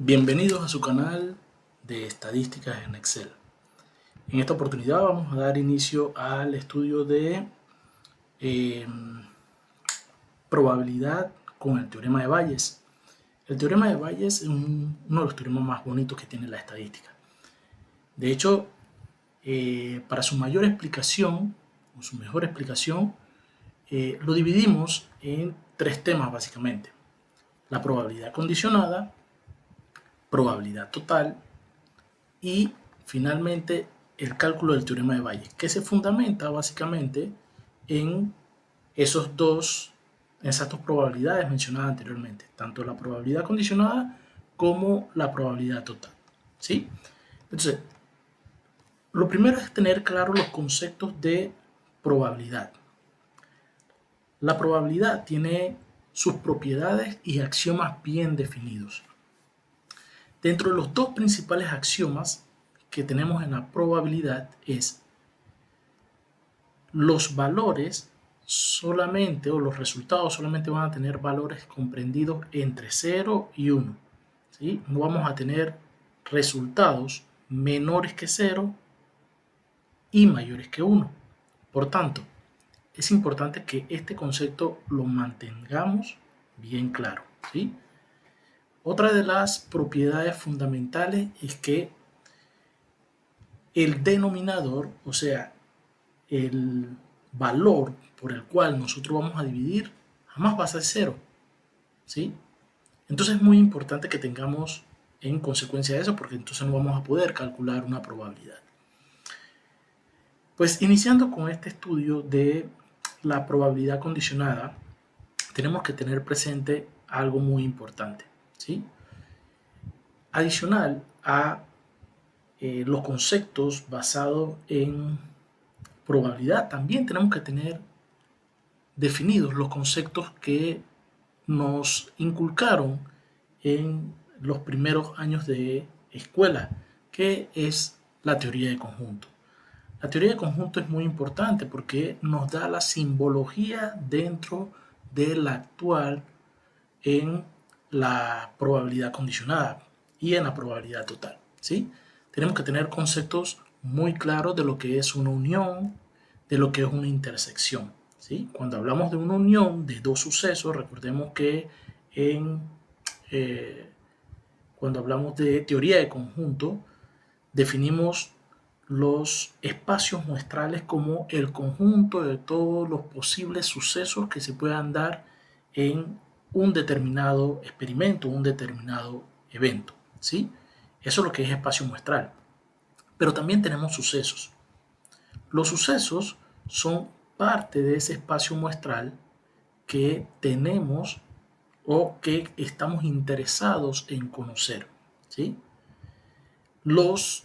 Bienvenidos a su canal de estadísticas en Excel. En esta oportunidad vamos a dar inicio al estudio de eh, probabilidad con el teorema de Bayes. El teorema de Bayes es uno de los teoremas más bonitos que tiene la estadística. De hecho, para su mayor explicación, o su mejor explicación, lo dividimos en tres temas básicamente. La probabilidad condicionada, probabilidad total y finalmente el cálculo del teorema de Bayes, que se fundamenta básicamente en esas dos probabilidades mencionadas anteriormente, tanto la probabilidad condicionada como la probabilidad total. ¿Sí? Entonces, lo primero es tener claro los conceptos de probabilidad. La probabilidad tiene sus propiedades y axiomas bien definidos. Dentro de los dos principales axiomas que tenemos en la probabilidad es los valores solamente, o los resultados solamente van a tener valores comprendidos entre 0 y 1. ¿Sí? No vamos a tener resultados menores que 0 y mayores que 1. Por tanto, es importante que este concepto lo mantengamos bien claro. ¿Sí? Otra de las propiedades fundamentales es que el denominador, o sea, el valor por el cual nosotros vamos a dividir, jamás va a ser 0. ¿Sí? Entonces es muy importante que tengamos en consecuencia de eso, porque entonces no vamos a poder calcular una probabilidad. Pues iniciando con este estudio de la probabilidad condicionada, tenemos que tener presente algo muy importante. ¿Sí? Adicional a los conceptos basados en probabilidad, también tenemos que tener definidos los conceptos que nos inculcaron en los primeros años de escuela, que es la teoría de conjunto. La teoría de conjunto es muy importante porque nos da la simbología dentro de la actual en la probabilidad condicionada y en la probabilidad total. ¿Sí? Tenemos que tener conceptos muy claros de lo que es una unión, de lo que es una intersección. ¿Sí? Cuando hablamos de una unión de dos sucesos, recordemos que cuando hablamos de teoría de conjunto, definimos los espacios muestrales como el conjunto de todos los posibles sucesos que se puedan dar en un determinado experimento, un determinado evento. ¿Sí? Eso es lo que es espacio muestral. Pero también tenemos sucesos. Los sucesos son parte de ese espacio muestral que tenemos o que estamos interesados en conocer. ¿Sí? Los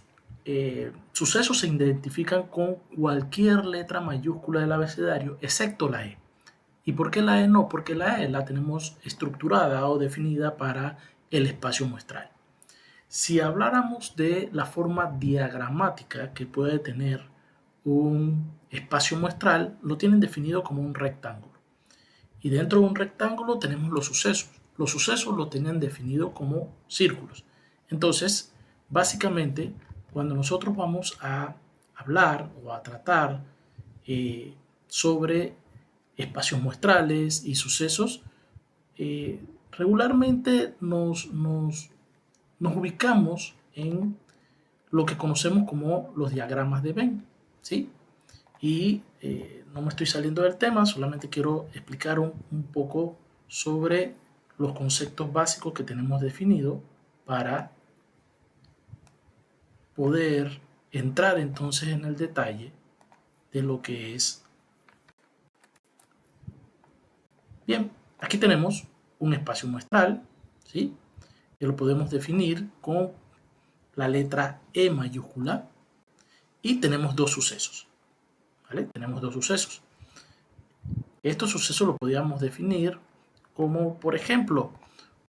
sucesos se identifican con cualquier letra mayúscula del abecedario, excepto la E. ¿Y por qué la E no? Porque la E la tenemos estructurada o definida para el espacio muestral. Si habláramos de la forma diagramática que puede tener un espacio muestral, lo tienen definido como un rectángulo. Y dentro de un rectángulo tenemos los sucesos. Los sucesos lo tienen definido como círculos. Entonces, básicamente, cuando nosotros vamos a hablar o a tratar sobre espacios muestrales y sucesos, regularmente nos ubicamos en lo que conocemos como los diagramas de Venn. ¿Sí? Y no me estoy saliendo del tema, solamente quiero explicar un poco sobre los conceptos básicos que tenemos definidos para poder entrar entonces en el detalle de lo que es. Bien, aquí tenemos un espacio muestral, ¿sí? Que lo podemos definir con la letra E mayúscula y tenemos dos sucesos, ¿vale? Tenemos dos sucesos. Estos sucesos los podríamos definir como, por ejemplo,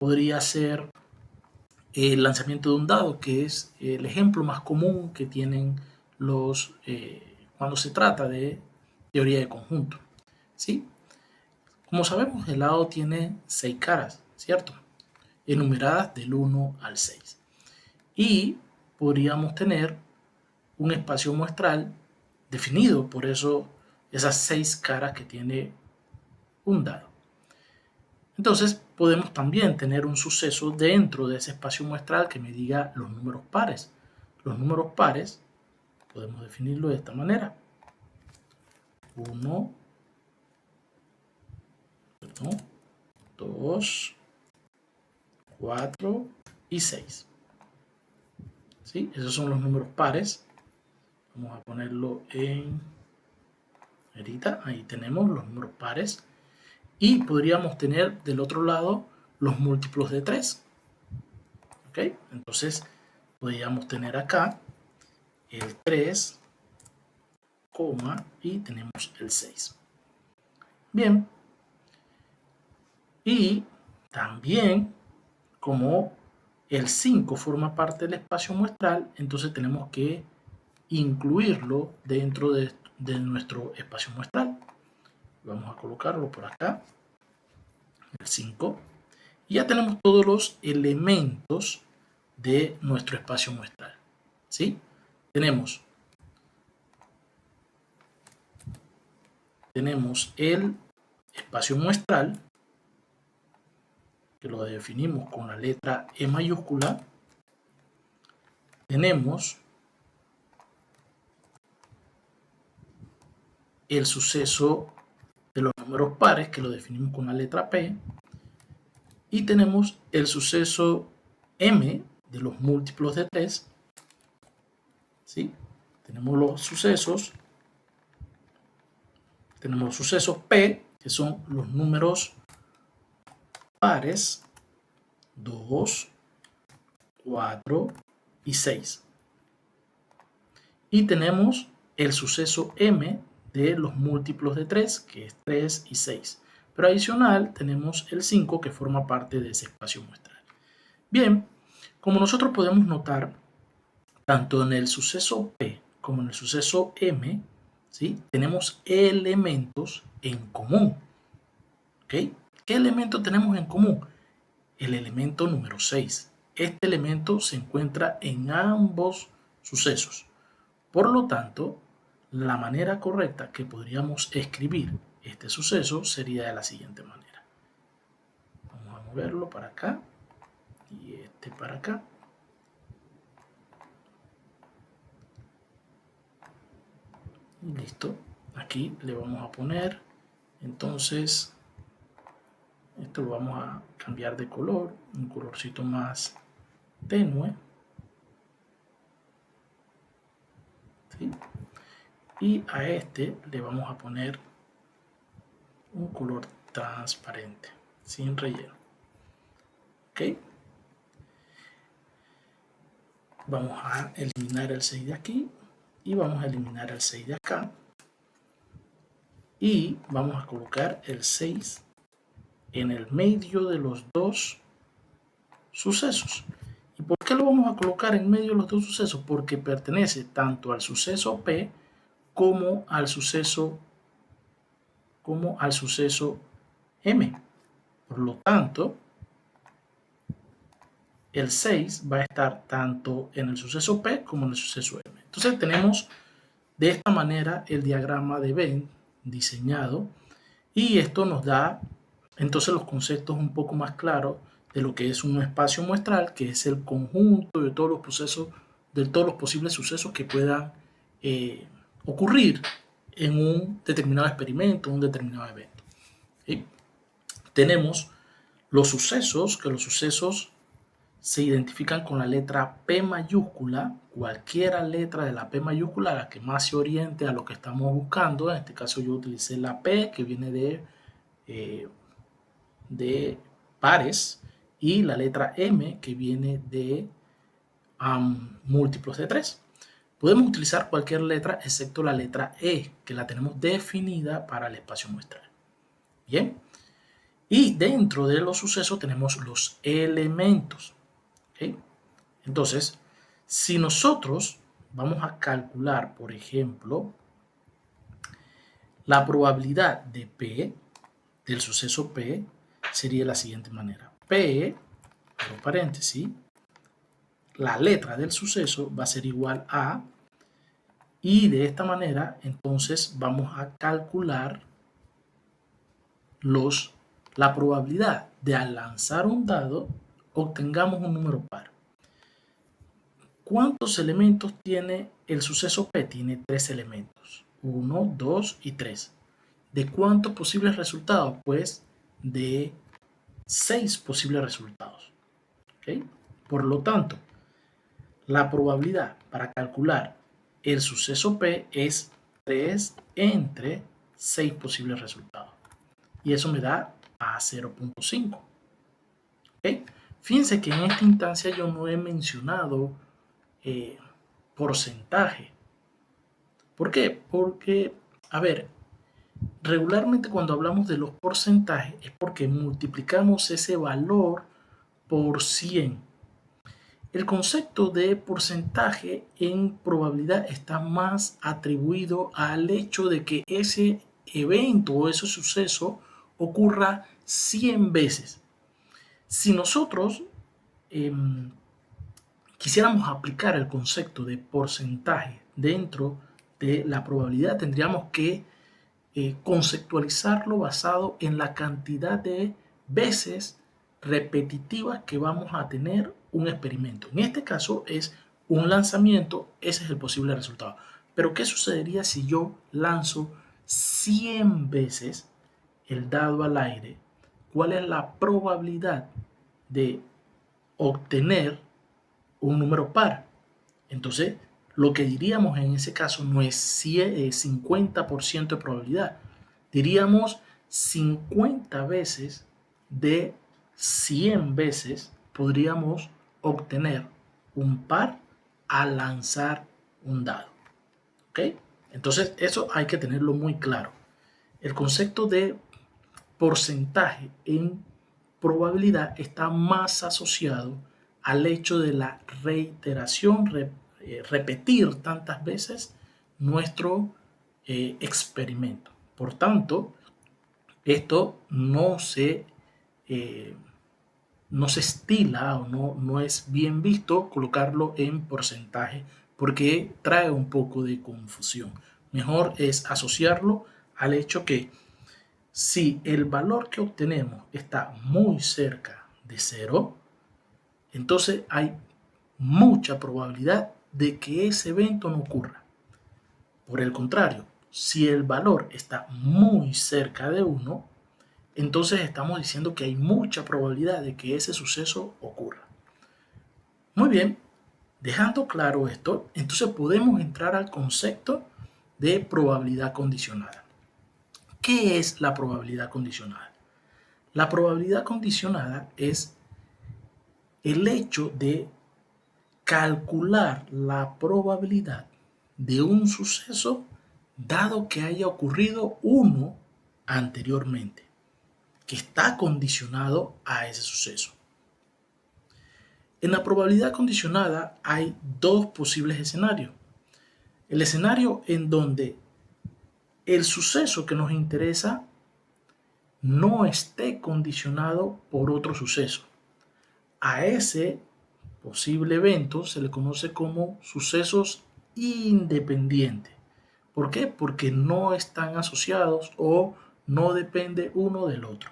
podría ser el lanzamiento de un dado, que es el ejemplo más común que tienen cuando se trata de teoría de conjunto. ¿Sí? Como sabemos, el dado tiene 6 caras, ¿cierto? enumeradas del 1 al 6. Y podríamos tener un espacio muestral definido por eso, esas 6 caras que tiene un dado. Entonces podemos también tener un suceso dentro de ese espacio muestral que me diga los números pares. Los números pares podemos definirlo de esta manera. 1, 2, 4 y 6. ¿Sí? Esos son los números pares. Vamos a ponerlo en negrita. Ahí tenemos los números pares. Y podríamos tener del otro lado los múltiplos de 3. ¿Ok? Entonces podríamos tener acá el 3, y tenemos el 6. Bien. Y también, como el 5 forma parte del espacio muestral, entonces tenemos que incluirlo dentro de nuestro espacio muestral. Vamos a colocarlo por acá, el 5. Y ya tenemos todos los elementos de nuestro espacio muestral. ¿Sí? Tenemos el espacio muestral, que lo definimos con la letra E mayúscula. Tenemos el suceso de los números pares, que lo definimos con la letra P. Y tenemos el suceso M de los múltiplos de 3. ¿Sí? Tenemos los sucesos P, que son los números pares 2, 4 y 6. Y tenemos el suceso M de los múltiplos de 3, que es 3 y 6. Pero adicional tenemos el 5, que forma parte de ese espacio muestral. Bien, como nosotros podemos notar, tanto en el suceso P como en el suceso M, ¿sí?, tenemos elementos en común. ¿Okay? ¿Qué elemento tenemos en común? El elemento número 6. Este elemento se encuentra en ambos sucesos. Por lo tanto, la manera correcta que podríamos escribir este suceso sería de la siguiente manera. Vamos a moverlo para acá y este para acá. Y listo. Aquí le vamos a poner, entonces, esto lo vamos a cambiar de color, un colorcito más tenue. ¿Sí? Y a este le vamos a poner un color transparente, sin relleno. ¿Ok? Vamos a eliminar el 6 de aquí y vamos a eliminar el 6 de acá. Y vamos a colocar el 6 en el medio de los dos sucesos. ¿Y por qué lo vamos a colocar en medio de los dos sucesos? Porque pertenece tanto al suceso P como al suceso M. Por lo tanto, el 6 va a estar tanto en el suceso P como en el suceso M. Entonces tenemos de esta manera el diagrama de Venn diseñado, y esto nos da entonces los conceptos un poco más claros de lo que es un espacio muestral, que es el conjunto de todos los procesos, de todos los posibles sucesos que puedan ocurrir en un determinado experimento, un determinado evento. ¿Sí? Tenemos los sucesos, que los sucesos se identifican con la letra P mayúscula, cualquiera letra de la P mayúscula, la que más se oriente a lo que estamos buscando. En este caso yo utilicé la P, que viene de pares, y la letra M, que viene de múltiplos de 3. Podemos utilizar cualquier letra excepto la letra E, que la tenemos definida para el espacio muestral. Bien, y dentro de los sucesos tenemos los elementos. ¿Okay? Entonces, si nosotros vamos a calcular, por ejemplo, la probabilidad de P, del suceso P, sería de la siguiente manera. P abro paréntesis, la letra del suceso va a ser igual a, y de esta manera entonces vamos a calcular la probabilidad de al lanzar un dado obtengamos un número par. ¿Cuántos elementos tiene el suceso P? Tiene 3 elementos, 1, 2 y 3. ¿De cuántos posibles resultados? Pues de 6 posibles resultados. ¿Okay? Por lo tanto, la probabilidad para calcular el suceso P es 3 entre 6 posibles resultados. Y eso me da a 0.5. ¿Okay? Fíjense que en esta instancia yo no he mencionado porcentaje. ¿Por qué? Porque, a ver, regularmente cuando hablamos de los porcentajes es porque multiplicamos ese valor por 100. El concepto de porcentaje en probabilidad está más atribuido al hecho de que ese evento o ese suceso ocurra 100 veces. Si nosotros quisiéramos aplicar el concepto de porcentaje dentro de la probabilidad, tendríamos que conceptualizarlo basado en la cantidad de veces repetitivas que vamos a tener un experimento. En este caso es un lanzamiento, ese es el posible resultado. Pero ¿qué sucedería si yo lanzo 100 veces el dado al aire? ¿Cuál es la probabilidad de obtener un número par? Entonces, lo que diríamos en ese caso no es 50% de probabilidad. Diríamos 50 veces de 100 veces podríamos obtener un par al lanzar un dado. ¿Ok? Entonces, eso hay que tenerlo muy claro. El concepto de porcentaje en probabilidad está más asociado al hecho de la reiteración, repetir tantas veces nuestro experimento. Por tanto, esto no se estila o no es bien visto colocarlo en porcentaje porque trae un poco de confusión. Mejor es asociarlo al hecho que si el valor que obtenemos está muy cerca de cero, entonces hay mucha probabilidad de que ese evento no ocurra. Por el contrario, si el valor está muy cerca de 1, entonces estamos diciendo que hay mucha probabilidad de que ese suceso ocurra. Muy bien, dejando claro esto, entonces podemos entrar al concepto de probabilidad condicionada. ¿Qué es la probabilidad condicionada? La probabilidad condicionada es el hecho de calcular la probabilidad de un suceso dado que haya ocurrido uno anteriormente, que está condicionado a ese suceso. En la probabilidad condicionada hay dos posibles escenarios. El escenario en donde el suceso que nos interesa no esté condicionado por otro suceso. A ese posible evento se le conoce como sucesos independientes. ¿Por qué? Porque no están asociados o no depende uno del otro.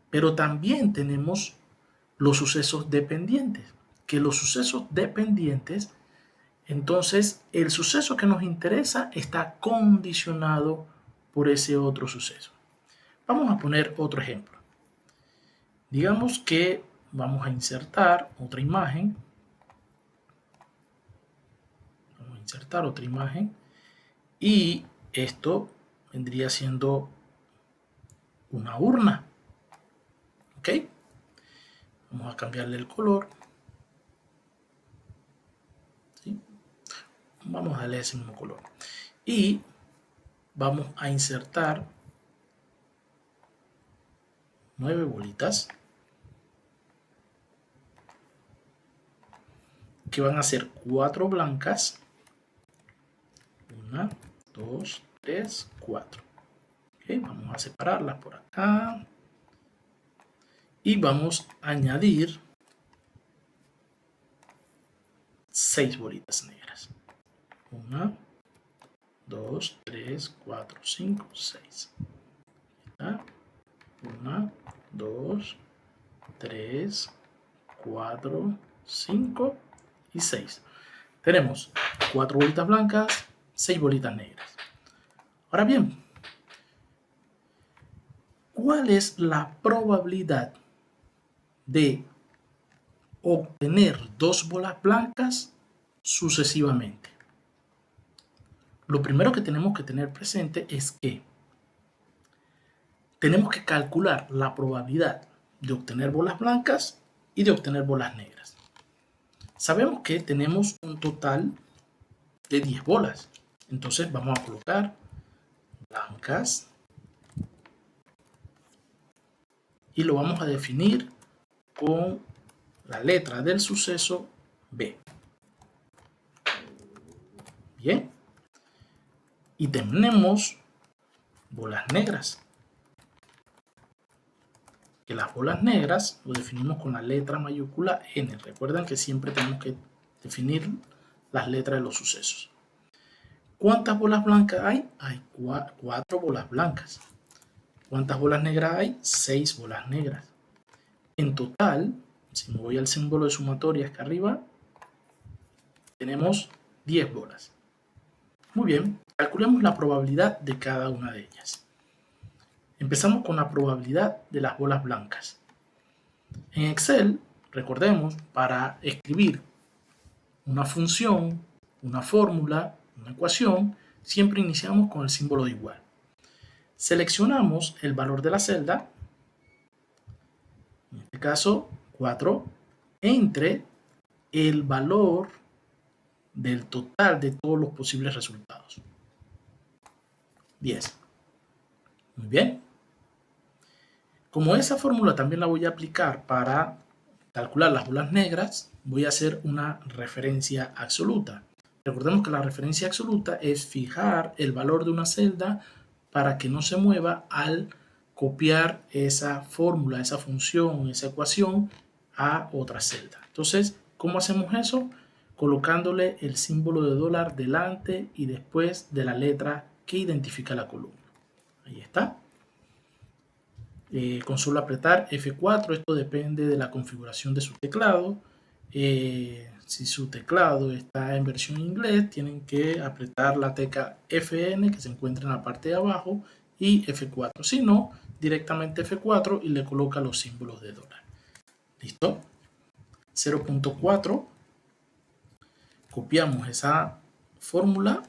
Pero también tenemos los sucesos dependientes, que los sucesos dependientes, entonces el suceso que nos interesa está condicionado por ese otro suceso. Vamos a poner otro ejemplo. Digamos que vamos a insertar otra imagen. Vamos a insertar otra imagen. Y esto vendría siendo una urna. ¿Ok? Vamos a cambiarle el color. ¿Sí? Vamos a darle ese mismo color. Y vamos a insertar 9 bolitas que van a ser 4 blancas. 1, 2, 3, 4. Okay, vamos a separarlas por acá. Y vamos a añadir 6 bolitas negras. 1, 2, 3, 4, 5, 6. 1, 2, 3, 4, 5 y 6. Tenemos 4 bolitas blancas, 6 bolitas negras. Ahora bien, ¿cuál es la probabilidad de obtener 2 bolas blancas sucesivamente? Lo primero que tenemos que tener presente es que tenemos que calcular la probabilidad de obtener bolas blancas y de obtener bolas negras. Sabemos que tenemos un total de 10 bolas. Entonces vamos a colocar blancas y lo vamos a definir con la letra del suceso B. Bien. Y tenemos bolas negras. Que las bolas negras lo definimos con la letra mayúscula N. Recuerden que siempre tenemos que definir las letras de los sucesos. ¿Cuántas bolas blancas hay? Hay 4 bolas blancas. ¿Cuántas bolas negras hay? 6 bolas negras. En total, si me voy al símbolo de sumatoria acá arriba, tenemos 10 bolas. Muy bien, calculemos la probabilidad de cada una de ellas. Empezamos con la probabilidad de las bolas blancas. En Excel, recordemos, para escribir una función, una fórmula, una ecuación, siempre iniciamos con el símbolo de igual. Seleccionamos el valor de la celda, en este caso 4, entre el valor del total de todos los posibles resultados. 10. Muy bien. Como esa fórmula también la voy a aplicar para calcular las bolas negras, voy a hacer una referencia absoluta. Recordemos que la referencia absoluta es fijar el valor de una celda para que no se mueva al copiar esa fórmula, esa función, esa ecuación a otra celda. Entonces, ¿cómo hacemos eso? Colocándole el símbolo de dólar delante y después de la letra que identifica la columna. Ahí está. Con solo apretar F4, esto depende de la configuración de su teclado. Si su teclado está en versión inglés, tienen que apretar la tecla FN que se encuentra en la parte de abajo y F4. Si no, directamente F4 y le coloca los símbolos de dólar. ¿Listo? 0.4. Copiamos esa fórmula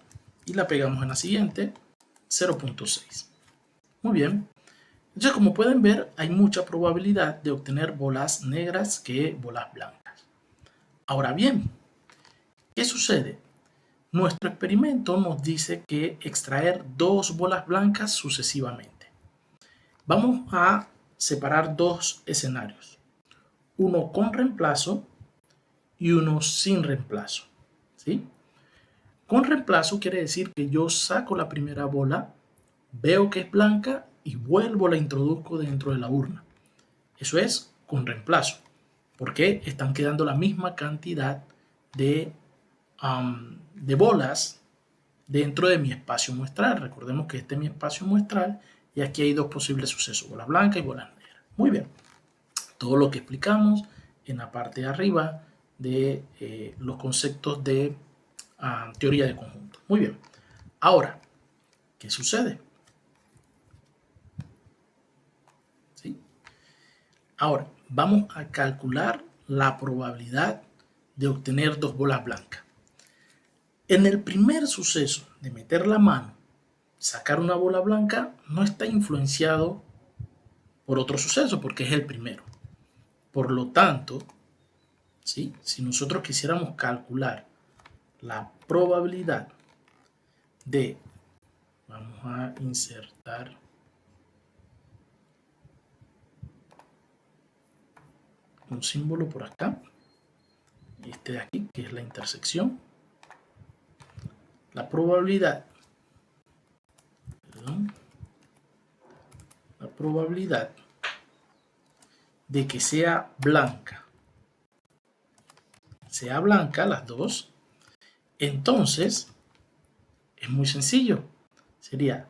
y la pegamos en la siguiente. 0.6. Muy bien. Entonces, como pueden ver, hay mucha probabilidad de obtener bolas negras que bolas blancas. Ahora bien, ¿qué sucede? Nuestro experimento nos dice que extraer 2 bolas blancas sucesivamente. Vamos a separar 2 escenarios. Uno con reemplazo y uno sin reemplazo. ¿Sí? Con reemplazo quiere decir que yo saco la primera bola, veo que es blanca y vuelvo la introduzco dentro de la urna. Eso es con reemplazo, porque están quedando la misma cantidad de bolas dentro de mi espacio muestral. Recordemos que este es mi espacio muestral y aquí hay 2 posibles sucesos, bolas blancas y bolas negras. Muy bien, todo lo que explicamos en la parte de arriba de los conceptos de teoría de conjunto. Muy bien, ahora, ¿qué sucede? ¿Sí? Ahora, vamos a calcular la probabilidad de obtener 2 bolas blancas. En el primer suceso de meter la mano, sacar una bola blanca, no está influenciado por otro suceso porque es el primero. Por lo tanto, ¿sí? Si nosotros quisiéramos calcular la probabilidad de, vamos a insertar un símbolo por acá, este de aquí, que es la intersección, la probabilidad, la probabilidad de que sea blanca sea blanca, las dos, entonces es muy sencillo. Sería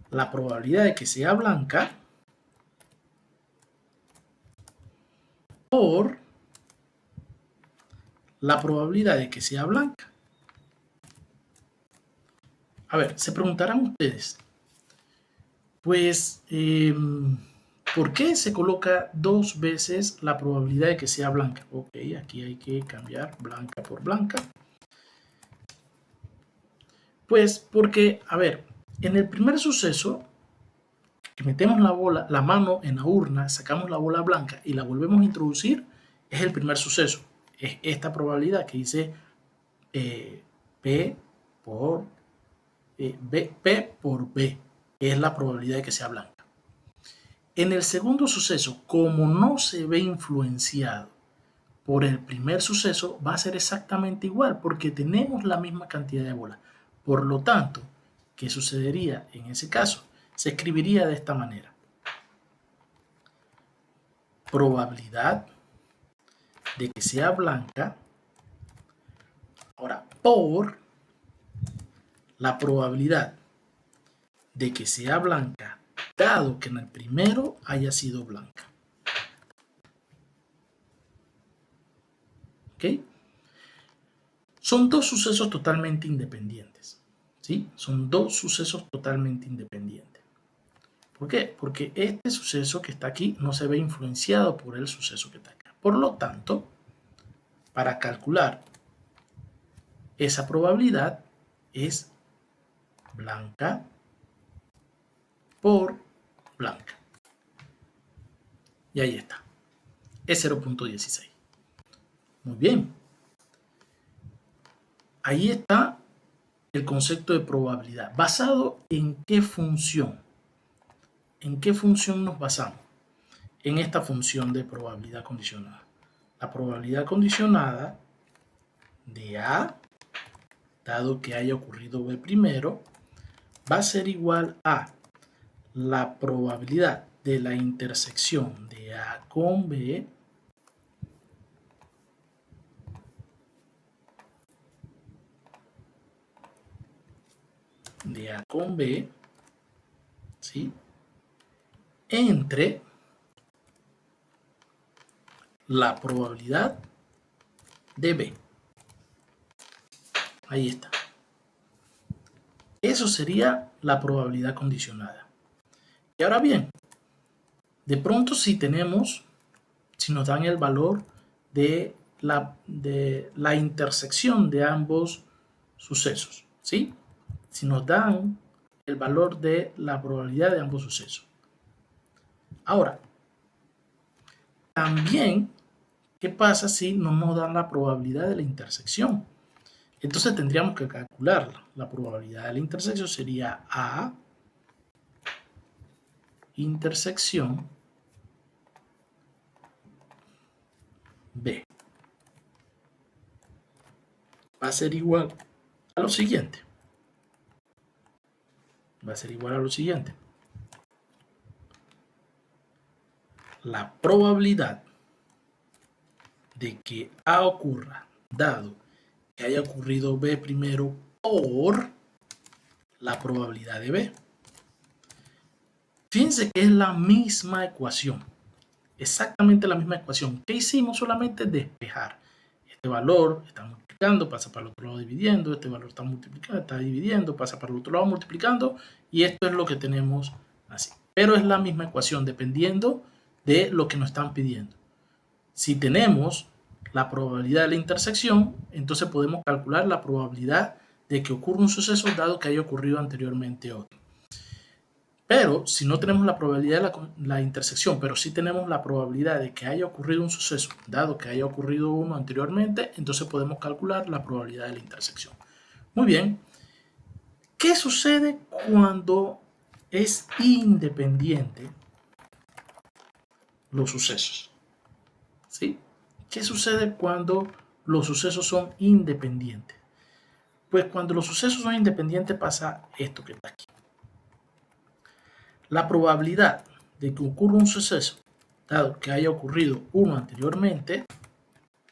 la probabilidad de que sea blanca por la probabilidad de que sea blanca. A ver, se preguntarán ustedes, pues, ¿por qué se coloca dos veces la probabilidad de que sea blanca? Ok, aquí hay que cambiar blanca por blanca. Pues porque, a ver, en el primer suceso, que metemos la mano en la urna, sacamos la bola blanca y la volvemos a introducir, es el primer suceso. Es esta probabilidad que dice P por P por B, que es la probabilidad de que sea blanca. En el segundo suceso, como no se ve influenciado por el primer suceso, va a ser exactamente igual porque tenemos la misma cantidad de bolas. Por lo tanto, ¿qué sucedería en ese caso? Se escribiría de esta manera. Probabilidad de que sea blanca, ahora, por la probabilidad de que sea blanca, dado que en el primero haya sido blanca. ¿Ok? Son dos sucesos totalmente independientes. ¿Sí? Son dos sucesos totalmente independientes. ¿Por qué? Porque este suceso que está aquí no se ve influenciado por el suceso que está acá. Por lo tanto, para calcular esa probabilidad es blanca por blanca. Y ahí está. Es 0.16. Muy bien. Ahí está el concepto de probabilidad. ¿Basado en qué función? ¿En qué función nos basamos? En esta función de probabilidad condicionada. La probabilidad condicionada de A, dado que haya ocurrido B primero, va a ser igual a la probabilidad de la intersección de A con B ¿sí? Entre la probabilidad de B. Ahí está. Eso sería la probabilidad condicionada. Y ahora bien, de pronto si nos dan el valor de la intersección de ambos sucesos, ¿sí? Si nos dan el valor de la probabilidad de ambos sucesos. Ahora, también, ¿qué pasa si no nos dan la probabilidad de la intersección? Entonces tendríamos que calcularla. La probabilidad de la intersección sería A intersección B. Va a ser igual a lo siguiente. Va a ser igual a lo siguiente. La probabilidad de que A ocurra, dado que haya ocurrido B primero, por la probabilidad de B. Fíjense que es la misma ecuación, exactamente la misma ecuación. ¿Qué hicimos? Solamente despejar. Este valor está multiplicando, pasa para el otro lado dividiendo, este valor está multiplicando, está dividiendo, pasa para el otro lado multiplicando, y esto es lo que tenemos así. Pero es la misma ecuación dependiendo de lo que nos están pidiendo. Si tenemos la probabilidad de la intersección, entonces podemos calcular la probabilidad de que ocurra un suceso dado que haya ocurrido anteriormente otro. Pero si no tenemos la probabilidad de la intersección, pero sí tenemos la probabilidad de que haya ocurrido un suceso, dado que haya ocurrido uno anteriormente, entonces podemos calcular la probabilidad de la intersección. Muy bien. ¿Qué sucede cuando es independiente los sucesos? ¿Sí? ¿Qué sucede cuando los sucesos son independientes? Pues cuando los sucesos son independientes pasa esto que está aquí. La probabilidad de que ocurra un suceso, dado que haya ocurrido uno anteriormente,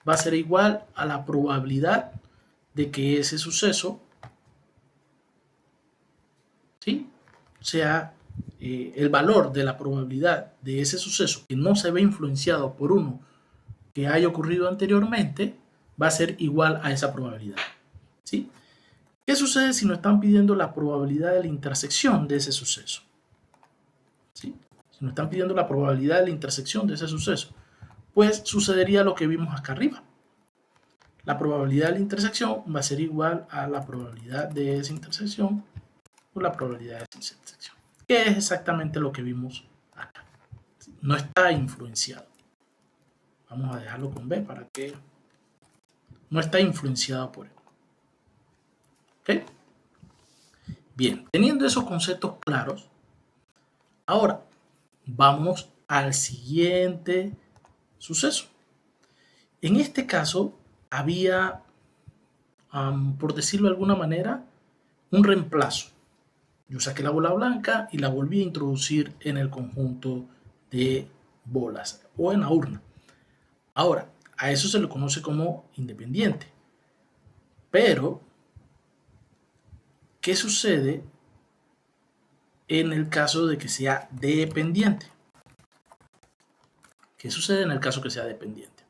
va a ser igual a la probabilidad de que ese suceso, ¿sí?, sea el valor de la probabilidad de ese suceso que no se ve influenciado por uno que haya ocurrido anteriormente, va a ser igual a esa probabilidad, ¿sí? ¿Qué sucede si nos están pidiendo la probabilidad de la intersección de ese suceso? ¿Sí? Si nos están pidiendo la probabilidad de la intersección de ese suceso, pues sucedería lo que vimos acá arriba. La probabilidad de la intersección va a ser igual a la probabilidad de esa intersección por la probabilidad de esa intersección, que es exactamente lo que vimos acá. No está influenciado. Vamos a dejarlo con B para que no está influenciado por él. ¿Ok? Bien, teniendo esos conceptos claros, ahora vamos al siguiente suceso. En este caso había, por decirlo de alguna manera, un reemplazo. Yo saqué la bola blanca y la volví a introducir en el conjunto de bolas o en la urna. Ahora, a eso se le conoce como independiente. Pero, ¿qué sucede en el caso de que sea dependiente? ¿Qué sucede en el caso que sea dependiente?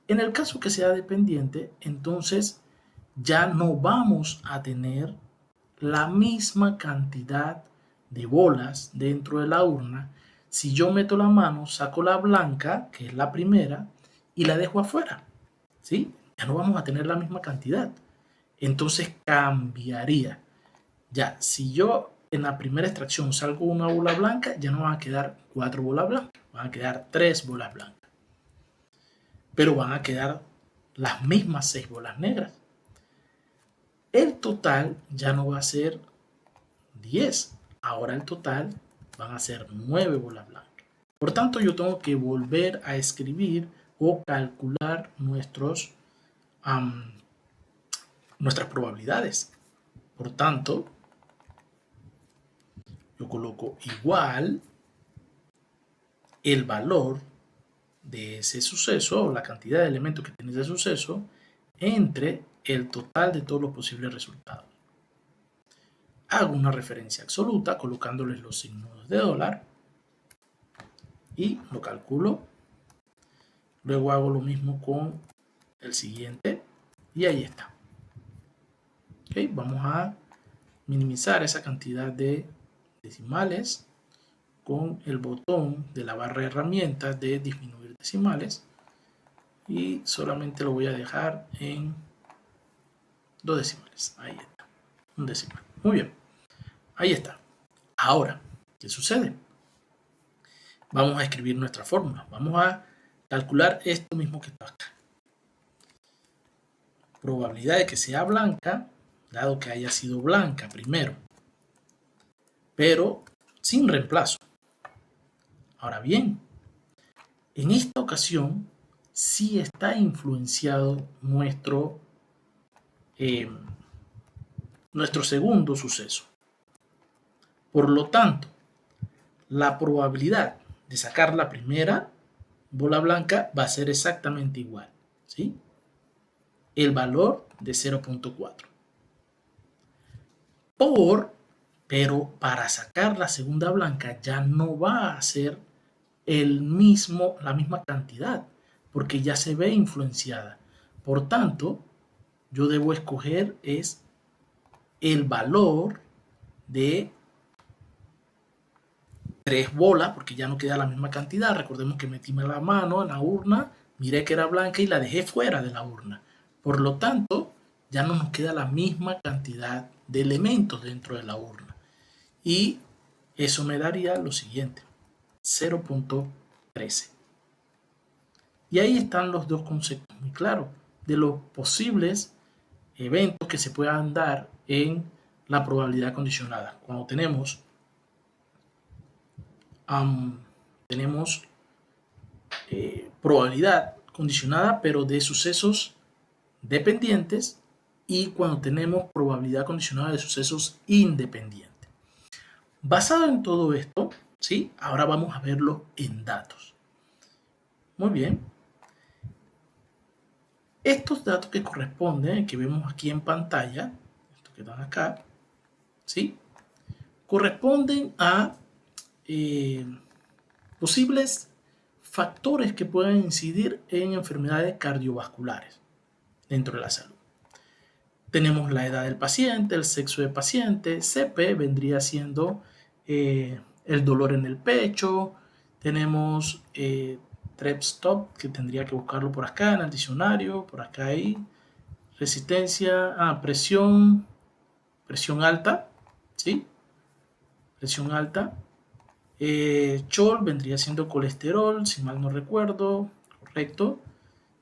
En el caso que sea dependiente, entonces ya no vamos a tener la misma cantidad de bolas dentro de la urna. Si yo meto la mano, saco la blanca, que es la primera, y la dejo afuera, ¿sí? Ya no vamos a tener la misma cantidad. Entonces cambiaría. Ya, si yo en la primera extracción salgo una bola blanca, ya no van a quedar 4 bolas blancas, van a quedar 3 bolas blancas. Pero van a quedar las mismas 6 bolas negras. El total ya no va a ser 10. Ahora el total van a ser 9 bolas blancas. Por tanto, yo tengo que volver a escribir o calcular nuestras probabilidades. Por tanto, yo coloco igual el valor de ese suceso o la cantidad de elementos que tiene ese suceso entre el total de todos los posibles resultados. Hago una referencia absoluta colocándoles los signos de dólar y lo calculo. Luego hago lo mismo con el siguiente y ahí está. ¿Okay? Vamos a minimizar esa cantidad de decimales con el botón de la barra de herramientas de disminuir decimales y solamente lo voy a dejar en 2 decimales. Ahí está, un decimal. Muy bien, ahí está. Ahora, ¿qué sucede? Vamos a escribir nuestra fórmula. Vamos a calcular esto mismo que está acá. Probabilidad de que sea blanca, dado que haya sido blanca primero, pero sin reemplazo. Ahora bien, en esta ocasión sí está influenciado nuestro segundo suceso. Por lo tanto, la probabilidad de sacar la primera bola blanca va a ser exactamente igual, ¿sí? El valor de 0.4. Pero para sacar la segunda blanca ya no va a ser la misma cantidad, porque ya se ve influenciada. Por tanto, yo debo escoger es el valor de 3 bolas, porque ya no queda la misma cantidad. Recordemos que metí la mano en la urna, miré que era blanca y la dejé fuera de la urna. Por lo tanto, ya no nos queda la misma cantidad de elementos dentro de la urna. Y eso me daría lo siguiente, 0.13. Y ahí están los dos conceptos muy claros de los posibles eventos que se puedan dar en la probabilidad condicionada. Cuando tenemos probabilidad condicionada, pero de sucesos dependientes, y cuando tenemos probabilidad condicionada de sucesos independientes. Basado en todo esto, ¿sí? Ahora vamos a verlo en datos. Muy bien. Estos datos que corresponden, que vemos aquí en pantalla, estos que están acá, ¿sí? Corresponden a posibles factores que puedan incidir en enfermedades cardiovasculares dentro de la salud. Tenemos la edad del paciente, el sexo del paciente, CP vendría siendo el dolor en el pecho, tenemos TREP-stop, que tendría que buscarlo por acá en el diccionario, por acá ahí, resistencia, presión alta, ¿sí? Presión alta. Chol vendría siendo colesterol, si mal no recuerdo, correcto.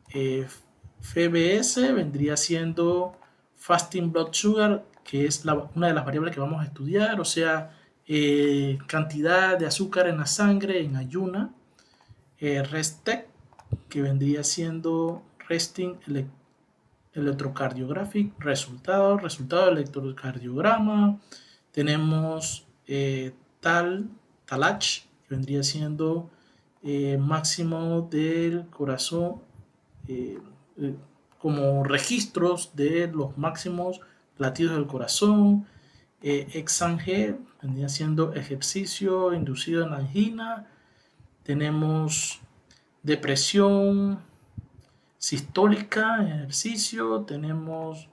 FBS vendría siendo fasting blood sugar, que es una de las variables que vamos a estudiar, o sea, cantidad de azúcar en la sangre en ayuna. RESTEC, que vendría siendo resting electrocardiographic, resultado del electrocardiograma. Tenemos TALACH, que vendría siendo máximo del corazón, como registros de los máximos latidos del corazón. EXANG vendría siendo ejercicio inducido en angina. Tenemos depresión sistólica, ejercicio. Tenemos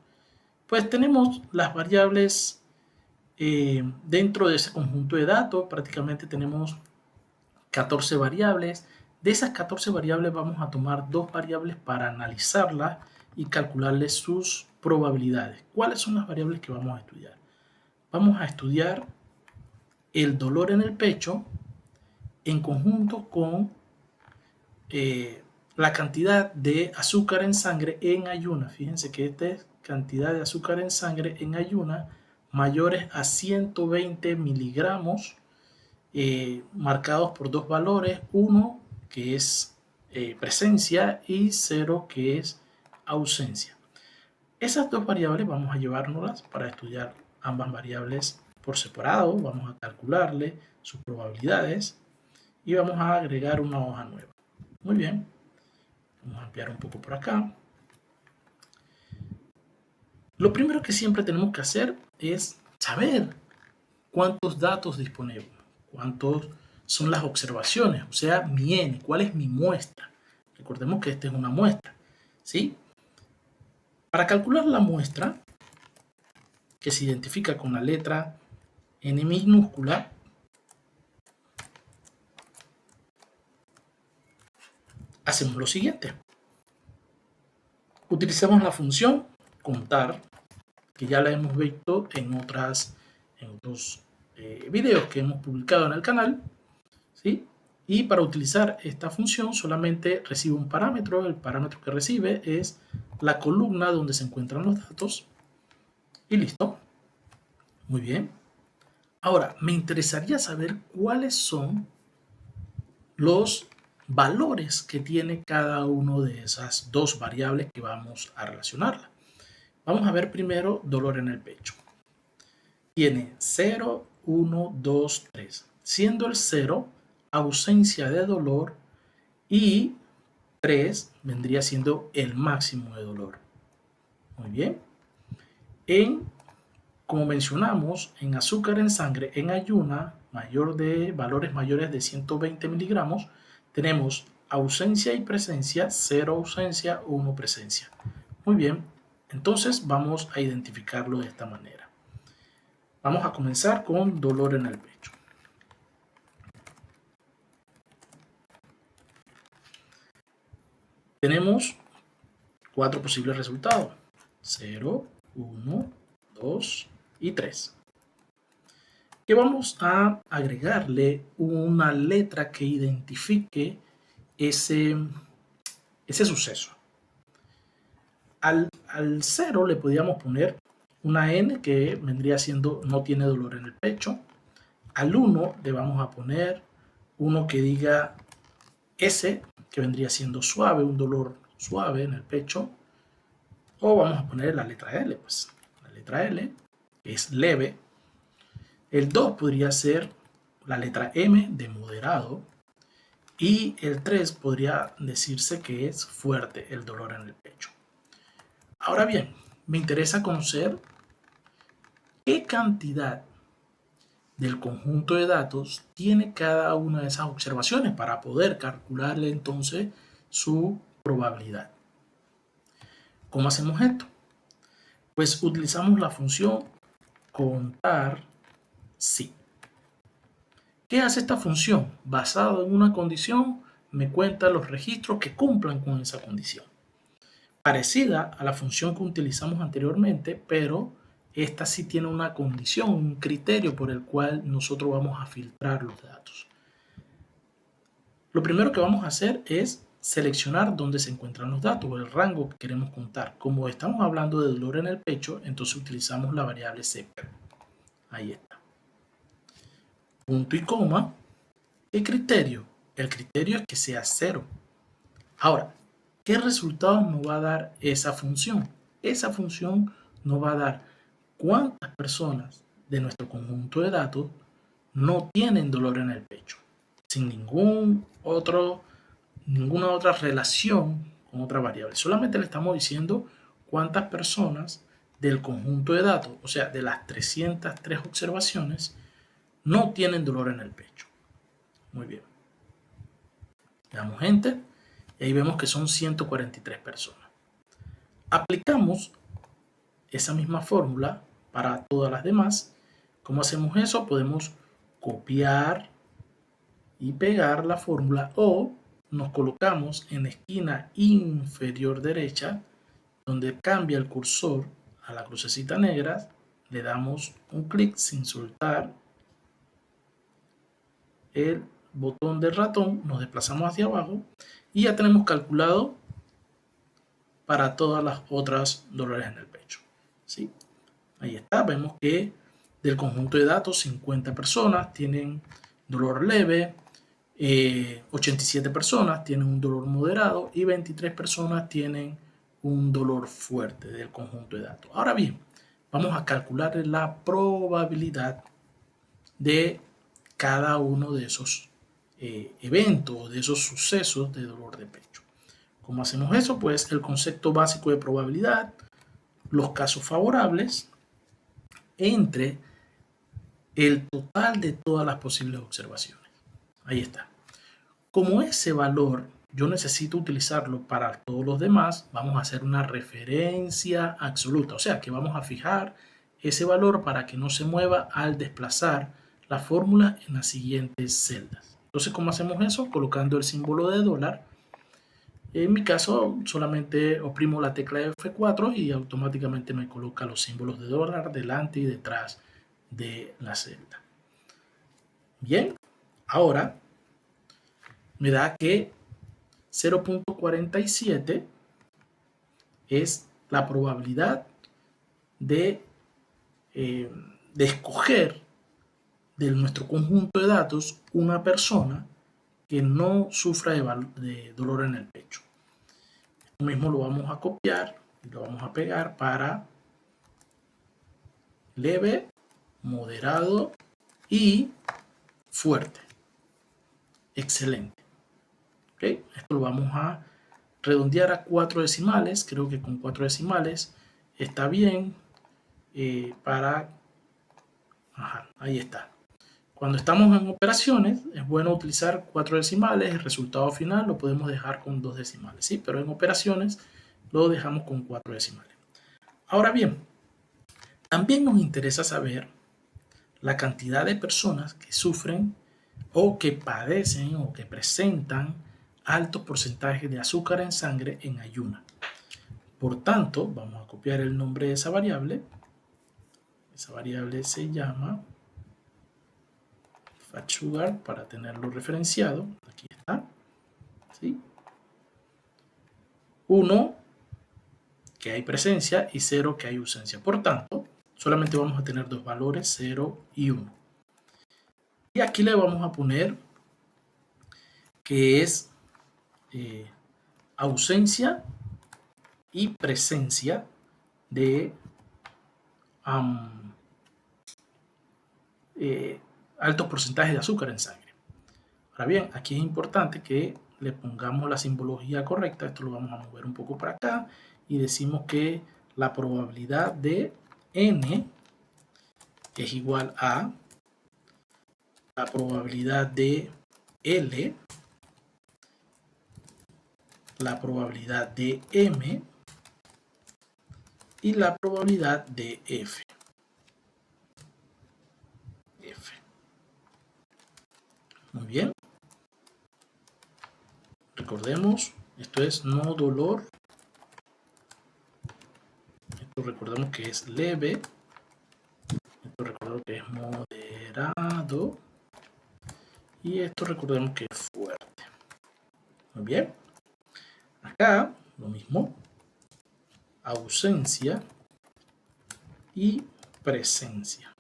las variables dentro de ese conjunto de datos. Prácticamente tenemos 14 variables. De esas 14 variables vamos a tomar 2 variables para analizarlas y calcularles sus probabilidades. ¿Cuáles son las variables que vamos a estudiar? Vamos a estudiar el dolor en el pecho en conjunto con la cantidad de azúcar en sangre en ayuna. Fíjense que esta es cantidad de azúcar en sangre en ayuna mayores a 120 miligramos, marcados por 2 valores, 1 que es presencia y 0 que es ausencia. Esas 2 variables vamos a llevárnoslas para estudiar ambas variables por separado, vamos a calcularle sus probabilidades y vamos a agregar una hoja nueva. Muy bien, vamos a ampliar un poco por acá. Lo primero que siempre tenemos que hacer es saber cuántos datos disponemos, cuántos son las observaciones, o sea, mi N, cuál es mi muestra. Recordemos que esta es una muestra, ¿sí? Para calcular la muestra, que se identifica con la letra N minúscula, hacemos lo siguiente. Utilizamos la función contar, que ya la hemos visto en otros videos que hemos publicado en el canal, ¿sí? Y para utilizar esta función solamente recibe un parámetro. El parámetro que recibe es la columna donde se encuentran los datos y listo. Muy bien. Ahora, me interesaría saber cuáles son los valores que tiene cada uno de esas 2 variables que vamos a relacionarla. Vamos a ver primero dolor en el pecho. Tiene 0, 1, 2, 3. Siendo el 0 ausencia de dolor y 3 vendría siendo el máximo de dolor. Muy bien. Como mencionamos, en azúcar en sangre en ayuna, valores mayores de 120 miligramos, tenemos ausencia y presencia, 0 ausencia, 1 presencia. Muy bien, entonces vamos a identificarlo de esta manera. Vamos a comenzar con dolor en el pecho. Tenemos 4 posibles resultados: 0, 1, 2 y 3. Que vamos a agregarle una letra que identifique ese suceso. Al 0 le podríamos poner una N, que vendría siendo no tiene dolor en el pecho. Al 1 le vamos a poner uno que diga S, que vendría siendo suave, un dolor suave en el pecho. O vamos a poner la letra L, pues la letra L es leve. El 2 podría ser la letra M, de moderado. Y el 3 podría decirse que es fuerte, el dolor en el pecho. Ahora bien, me interesa conocer qué cantidad del conjunto de datos tiene cada una de esas observaciones para poder calcularle entonces su probabilidad. ¿Cómo hacemos esto? Pues utilizamos la función contar si. ¿Qué hace esta función? Basado en una condición, me cuenta los registros que cumplan con esa condición. Parecida a la función que utilizamos anteriormente, pero esta sí tiene una condición, un criterio por el cual nosotros vamos a filtrar los datos. Lo primero que vamos a hacer es seleccionar dónde se encuentran los datos o el rango que queremos contar. Como estamos hablando de dolor en el pecho, entonces utilizamos la variable CPER. Ahí está. Punto y coma. ¿Qué criterio? El criterio es que sea 0. Ahora, ¿qué resultados nos va a dar esa función? Esa función nos va a dar cuántas personas de nuestro conjunto de datos no tienen dolor en el pecho, sin ninguna otra relación con otra variable. Solamente le estamos diciendo cuántas personas del conjunto de datos, o sea, de las 303 observaciones, no tienen dolor en el pecho. Muy bien. Le damos Enter y ahí vemos que son 143 personas. Aplicamos esa misma fórmula para todas las demás. ¿Cómo hacemos eso? Podemos copiar y pegar la fórmula o nos colocamos en la esquina inferior derecha donde cambia el cursor a la crucecita negra, le damos un clic sin soltar el botón del ratón, nos desplazamos hacia abajo y ya tenemos calculado para todas las otras dolores en el pecho. ¿Sí? Ahí está, vemos que del conjunto de datos 50 personas tienen dolor leve, 87 personas tienen un dolor moderado y 23 personas tienen un dolor fuerte del conjunto de datos. Ahora bien, vamos a calcular la probabilidad de cada uno de esos eventos, de esos sucesos de dolor de pecho. ¿Cómo hacemos eso? Pues el concepto básico de probabilidad, los casos favorables entre el total de todas las posibles observaciones. Ahí está. Como ese valor yo necesito utilizarlo para todos los demás, vamos a hacer una referencia absoluta. O sea que vamos a fijar ese valor para que no se mueva al desplazar la fórmula en las siguientes celdas. Entonces, ¿cómo hacemos eso? Colocando el símbolo de dólar. En mi caso, solamente oprimo la tecla F4 y automáticamente me coloca los símbolos de dólar delante y detrás de la celda. Bien, ahora me da que 0.47 es la probabilidad de escoger de nuestro conjunto de datos una persona que no sufra de dolor en el pecho. Esto mismo lo vamos a copiar y lo vamos a pegar para leve, moderado y fuerte. Excelente. ¿Okay? Esto lo vamos a redondear a 4 decimales. Creo que con 4 decimales está bien para... Ajá, ahí está. Cuando estamos en operaciones es bueno utilizar 4 decimales. El resultado final lo podemos dejar con 2 decimales. ¿Sí? Pero en operaciones lo dejamos con 4 decimales. Ahora bien, también nos interesa saber la cantidad de personas que sufren o que padecen o que presentan altos porcentajes de azúcar en sangre en ayuna. Por tanto, vamos a copiar el nombre de esa variable. Esa variable se llama fat sugar para tenerlo referenciado. Aquí está. ¿Sí? 1, que hay presencia, y 0, que hay ausencia. Por tanto, solamente vamos a tener dos valores, 0 y 1. Y aquí le vamos a poner que es ausencia y presencia de altos porcentajes de azúcar en sangre. Ahora bien, aquí es importante que le pongamos la simbología correcta. Esto lo vamos a mover un poco para acá y decimos que la probabilidad de N es igual a la probabilidad de L, la probabilidad de M y la probabilidad de F. Muy bien. Recordemos, esto es no dolor. Esto recordemos que es leve. Esto recordemos que es moderado. Y esto recordemos que es fuerte. Muy bien. Acá, lo mismo. Ausencia y presencia.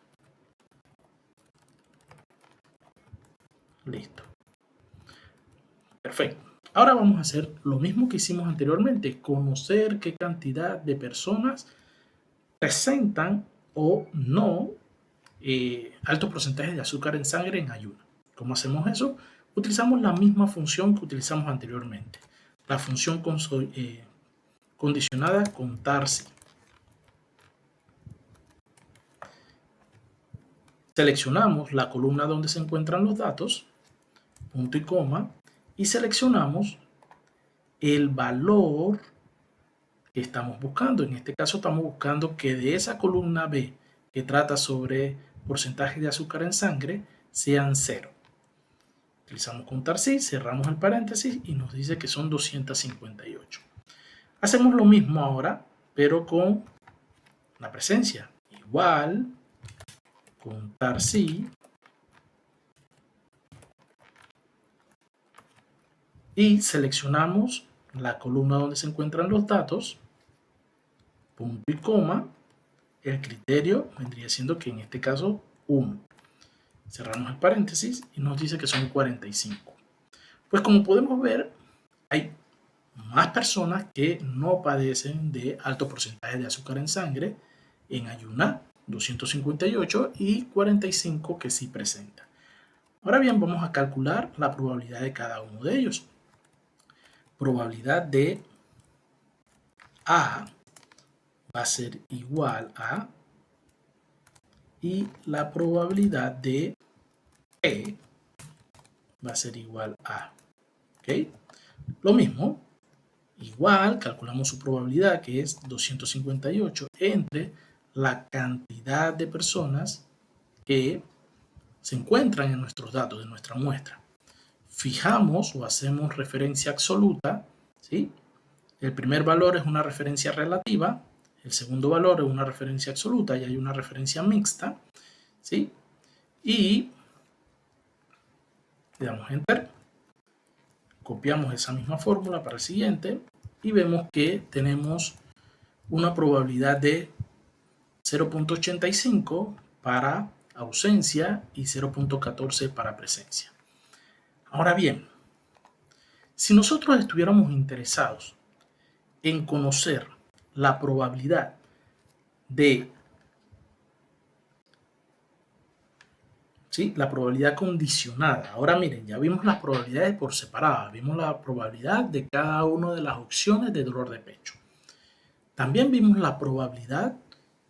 Listo. Perfecto. Ahora vamos a hacer lo mismo que hicimos anteriormente. Conocer qué cantidad de personas presentan o no altos porcentajes de azúcar en sangre en ayuno. ¿Cómo hacemos eso? Utilizamos la misma función que utilizamos anteriormente. La función condicionada contar si. Seleccionamos la columna donde se encuentran los datos, punto y coma, y seleccionamos el valor que estamos buscando. En este caso estamos buscando que de esa columna B que trata sobre porcentaje de azúcar en sangre sean 0. Utilizamos contar si, cerramos el paréntesis y nos dice que son 258. Hacemos lo mismo ahora, pero con la presencia. Igual, contar si, y seleccionamos la columna donde se encuentran los datos, punto y coma. El criterio vendría siendo que en este caso 1. Cerramos el paréntesis y nos dice que son 45. Pues como podemos ver, hay más personas que no padecen de alto porcentaje de azúcar en sangre en ayuna, 258, y 45 que sí presentan. Ahora bien, vamos a calcular la probabilidad de cada uno de ellos. Probabilidad de A va a ser igual a, y la probabilidad de P va a ser igual a. ¿Ok? Lo mismo, igual calculamos su probabilidad, que es 258, entre la cantidad de personas que se encuentran en nuestros datos de nuestra muestra. Fijamos o hacemos referencia absoluta, ¿sí? El primer valor es una referencia relativa, el segundo valor es una referencia absoluta y hay una referencia mixta, ¿sí? Y le damos Enter, copiamos esa misma fórmula para el siguiente y vemos que tenemos una probabilidad de 0.85 para ausencia y 0.14 para presencia. Ahora bien, si nosotros estuviéramos interesados en conocer la probabilidad de, ¿sí?, la probabilidad condicionada. Ahora miren, ya vimos las probabilidades por separado, vimos la probabilidad de cada una de las opciones de dolor de pecho. También vimos la probabilidad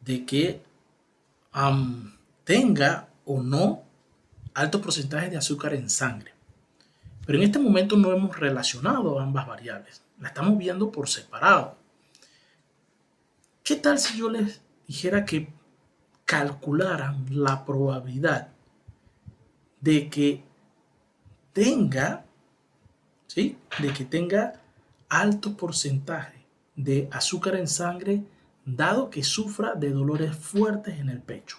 de que tenga o no alto porcentaje de azúcar en sangre. Pero en este momento no hemos relacionado ambas variables. La estamos viendo por separado. ¿Qué tal si yo les dijera que calcularan la probabilidad de que tenga, ¿sí?, de que tenga alto porcentaje de azúcar en sangre, dado que sufra de dolores fuertes en el pecho?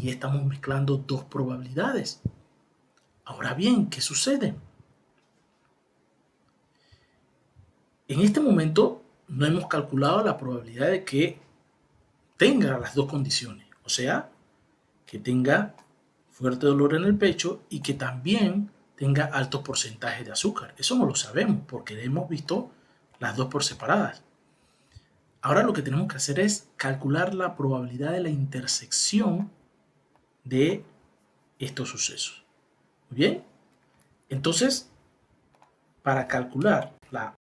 Y estamos mezclando dos probabilidades. Ahora bien, ¿qué sucede? En este momento no hemos calculado la probabilidad de que tenga las dos condiciones, o sea, que tenga fuerte dolor en el pecho y que también tenga altos porcentajes de azúcar. Eso no lo sabemos porque hemos visto las dos por separadas. Ahora lo que tenemos que hacer es calcular la probabilidad de la intersección de estos sucesos. Muy bien. Entonces, para calcular la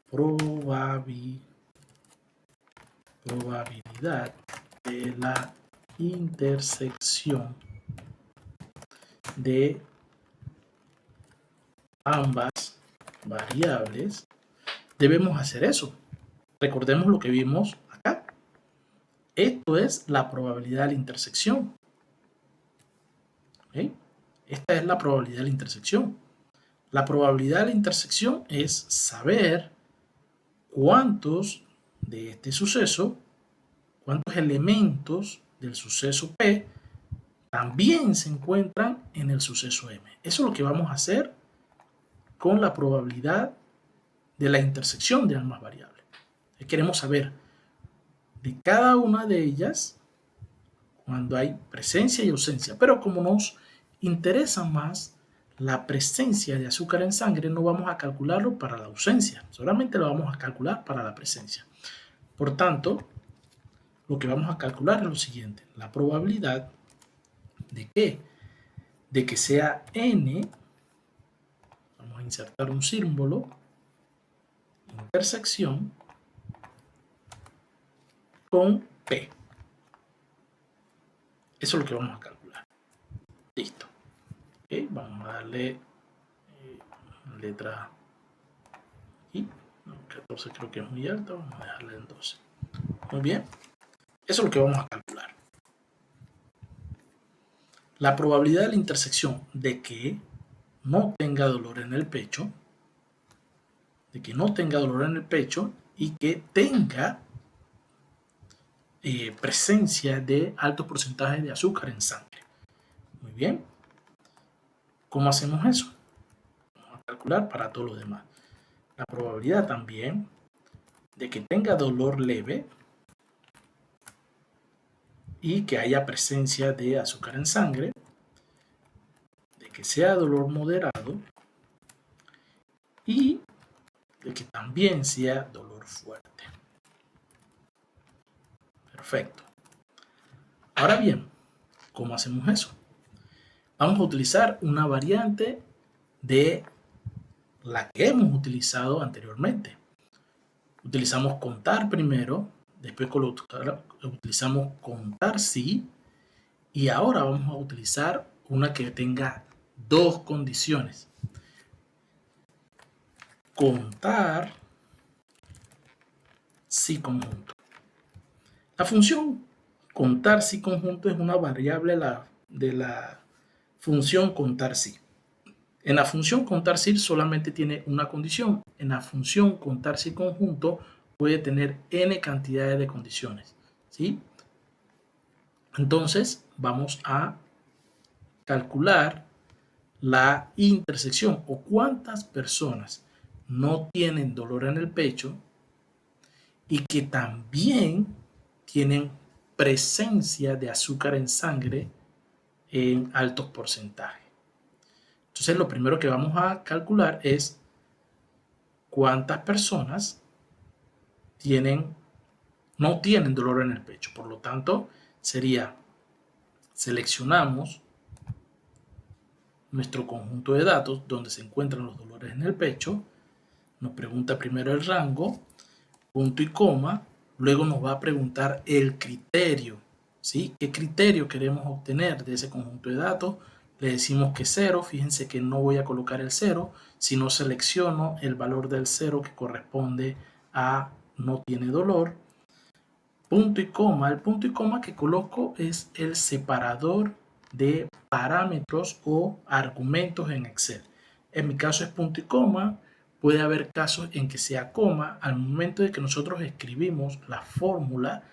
probabilidad probabilidad de la intersección de ambas variables, debemos hacer eso. Recordemos lo que vimos acá. Esto es la probabilidad de la intersección. ¿Okay? Esta es la probabilidad de la intersección. La probabilidad de la intersección es saber cuántos de este suceso, cuántos elementos del suceso P también se encuentran en el suceso M. Eso es lo que vamos a hacer con la probabilidad de la intersección de ambas variables. Queremos saber de cada una de ellas cuando hay presencia y ausencia, pero como nos interesa más la presencia de azúcar en sangre, no vamos a calcularlo para la ausencia, solamente lo vamos a calcular para la presencia. Por tanto, lo que vamos a calcular es lo siguiente: la probabilidad de ¿qué? De que sea n, vamos a insertar un símbolo, intersección con P. Eso es lo que vamos a calcular. Listo. Okay, vamos a darle letra I. No, 14 creo que es muy alta, vamos a dejarle en 12. Muy bien. Eso es lo que vamos a calcular. La probabilidad de la intersección de que no tenga dolor en el pecho, y que tenga presencia de altos porcentajes de azúcar en sangre. Muy bien. ¿Cómo hacemos eso? Vamos a calcular para todo lo demás. La probabilidad también de que tenga dolor leve y que haya presencia de azúcar en sangre, de que sea dolor moderado y de que también sea dolor fuerte. Perfecto. Ahora bien, ¿cómo hacemos eso? Vamos a utilizar una variante de la que hemos utilizado anteriormente. Utilizamos contar primero, después utilizamos contar sí, y ahora vamos a utilizar una que tenga dos condiciones. Contar sí conjunto. La función contar sí conjunto es una variable de la función contar sí. En la función contar sí solamente tiene una condición. En la función contar sí conjunto puede tener n cantidades de condiciones, ¿sí? Entonces vamos a calcular la intersección o cuántas personas no tienen dolor en el pecho y que también tienen presencia de azúcar en sangre en altos porcentajes. Entonces lo primero que vamos a calcular es cuántas personas no tienen dolor en el pecho. Por lo tanto, sería, seleccionamos nuestro conjunto de datos donde se encuentran los dolores en el pecho, nos pregunta primero el rango, punto y coma, luego nos va a preguntar el criterio, ¿sí? ¿Qué criterio queremos obtener de ese conjunto de datos? Le decimos que 0, fíjense que no voy a colocar el 0, sino selecciono el valor del 0 que corresponde a no tiene dolor. Punto y coma, el punto y coma que coloco es el separador de parámetros o argumentos en Excel. En mi caso es punto y coma, puede haber casos en que sea coma. Al momento de que nosotros escribimos la fórmula,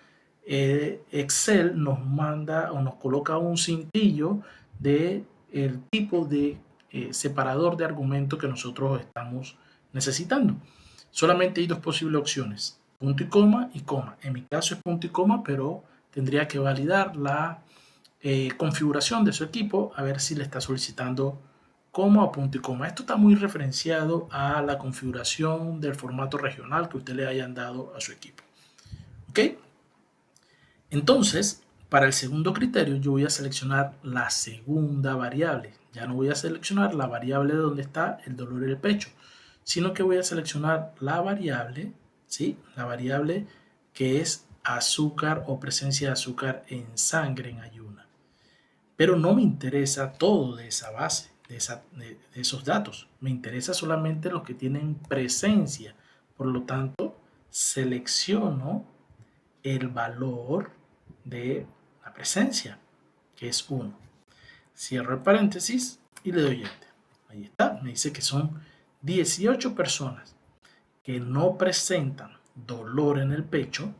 Excel nos manda o nos coloca un cintillo de el tipo de separador de argumento que nosotros estamos necesitando. Solamente hay dos posibles opciones: punto y coma y coma. En mi caso es punto y coma, pero tendría que validar la configuración de su equipo a ver si le está solicitando coma o punto y coma. Esto está muy referenciado a la configuración del formato regional que usted le hayan dado a su equipo. ¿Ok? Entonces, para el segundo criterio yo voy a seleccionar la segunda variable. Ya no voy a seleccionar la variable donde está el dolor en el pecho, sino que voy a seleccionar la variable, ¿sí? La variable que es azúcar o presencia de azúcar en sangre en ayuna. Pero no me interesa todo de esa base, de esos datos. Me interesa solamente los que tienen presencia. Por lo tanto, selecciono el valor de la presencia, que es 1. Cierro el paréntesis y le doy Enter. Ahí está. Me dice que son 18 personas que no presentan dolor en el pecho,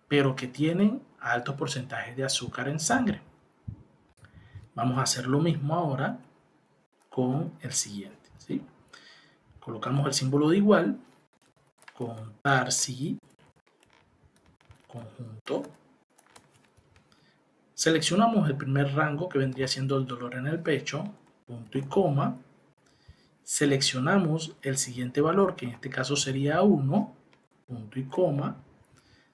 pero que tienen altos porcentajes de azúcar en sangre. Vamos a hacer lo mismo ahora con el siguiente, ¿sí? Colocamos el símbolo de igual, contar si, conjunto. Seleccionamos el primer rango que vendría siendo el dolor en el pecho, punto y coma. Seleccionamos el siguiente valor, que en este caso sería 1, punto y coma.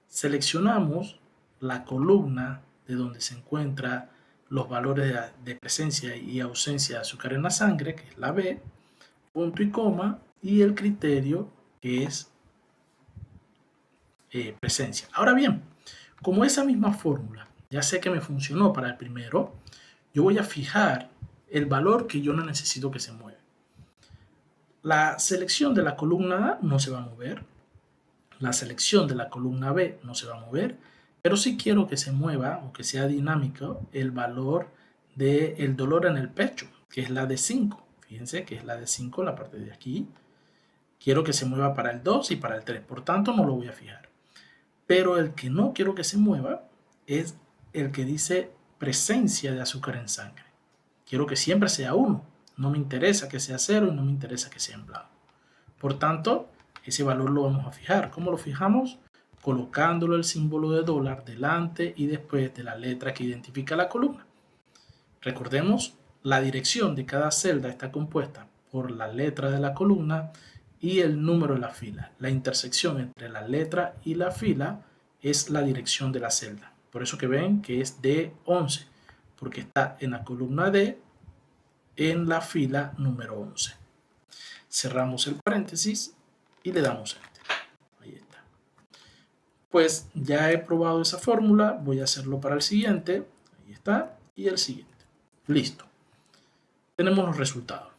Seleccionamos la columna de donde se encuentran los valores de presencia y ausencia de azúcar en la sangre, que es la B, punto y coma, y el criterio, que es presencia. Ahora bien, como esa misma fórmula ya sé que me funcionó para el primero, yo voy a fijar el valor que yo no necesito que se mueva. La selección de la columna A no se va a mover, la selección de la columna B no se va a mover, pero sí quiero que se mueva o que sea dinámico el valor del dolor en el pecho, que es la de 5. Fíjense que es la de 5, la parte de aquí. Quiero que se mueva para el 2 y para el 3, por tanto no lo voy a fijar. Pero el que no quiero que se mueva es el que dice presencia de azúcar en sangre. Quiero que siempre sea 1. No me interesa que sea 0 y no me interesa que sea en blanco. Por tanto, ese valor lo vamos a fijar. ¿Cómo lo fijamos? Colocándolo el símbolo de dólar delante y después de la letra que identifica la columna. Recordemos, la dirección de cada celda está compuesta por la letra de la columna y el número de la fila. La intersección entre la letra y la fila es la dirección de la celda. Por eso que ven que es D11, porque está en la columna D en la fila número 11. Cerramos el paréntesis y le damos Enter. Ahí está. Pues ya he probado esa fórmula, voy a hacerlo para el siguiente. Ahí está. Y el siguiente. Listo. Tenemos los resultados.